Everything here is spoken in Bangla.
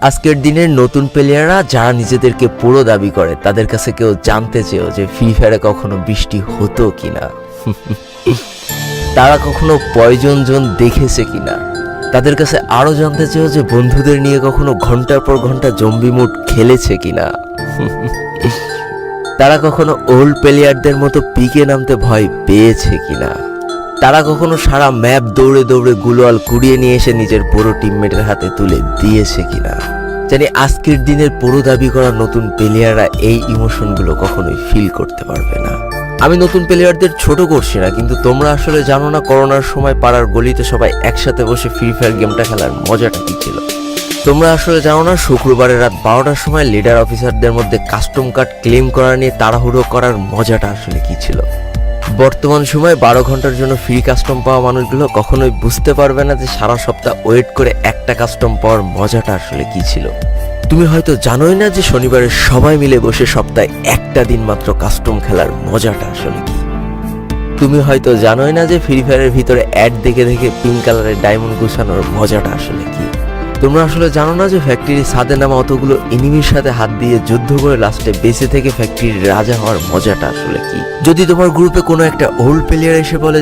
আজকের দিনের নতুন প্লেয়াররা যারা নিজেদেরকে পুরো দাবি করে তাদের কাছে কেউ জানতে চেয়েও যে ফ্রি ফায়ারে কখনো বৃষ্টি হতো কিনা, তারা কখনো পয়জন জোন দেখেছে কিনা, তাদের কাছে আরো জানতে চেয়েও যে বন্ধুদের নিয়ে কখনো ঘন্টার পর ঘন্টা জম্বি মুড খেলেছে কিনা, তারা কখনো ওল্ড প্লেয়ারদের মতো পিকে নামতে ভয় পেয়েছে কিনা, তারা কখনো সারা ম্যাপ দৌড়ে দৌড়ে গুলোয়াল কুড়িয়ে নিয়ে এসে নিজের পুরো টিমমেটের হাতে তুলে দিয়েছে কিনা। জানি আজকের দিনের পুরো দাবি করা নতুন প্লেয়াররা এই ইমোশনগুলো কখনোই ফিল করতে পারবে না। আমি নতুন প্লেয়ারদের ছোট করছি না, কিন্তু তোমরা আসলে জানো না করোনার সময় পাড়ার গলিতে সবাই একসাথে বসে ফ্রি ফায়ার গেমটা খেলার মজাটা কি ছিল। তোমরা আসলে জানো না শুক্রবারের রাত 12টার সময় লিডার অফিসারদের মধ্যে কাস্টম কার্ড ক্লেম করা নিয়ে তাড়াহুড়ো করার মজাটা আসলে কি ছিল। বর্তমান সময়ে 12 ঘন্টার জন্য ফ্রি কাস্টম পাওয়া মানুষগুলো কখনোই বুঝতে পারবে না যে সারা সপ্তাহ ওয়েট করে একটা কাস্টম পাওয়ার মজাটা আসলে কি ছিল। তুমি হয়তো জানোই না যে শনিবারে সবাই মিলে বসে সপ্তাহে একটা দিন মাত্র কাস্টম খেলার মজাটা আসলে কি। তুমি হয়তো জানোই না যে ফ্রি ফায়ারের ভিতরে অ্যাড দেখে দেখে পিঙ্ক কালারের ডায়মন্ড গুছানোর মজাটা আসলে কি। তোমরা আসলে জানো না যে ফ্যাক্টরির ছাদে নামা অতগুলো এনিমির সাথে হাত দিয়ে যুদ্ধ করে লাস্টে বেঁচে থেকে ফ্যাক্টরির রাজা হওয়ার মজাটা আসলে কি। যদি তোমার গ্রুপে কোনো একটা ওল্ড প্লেয়ার এসে বলে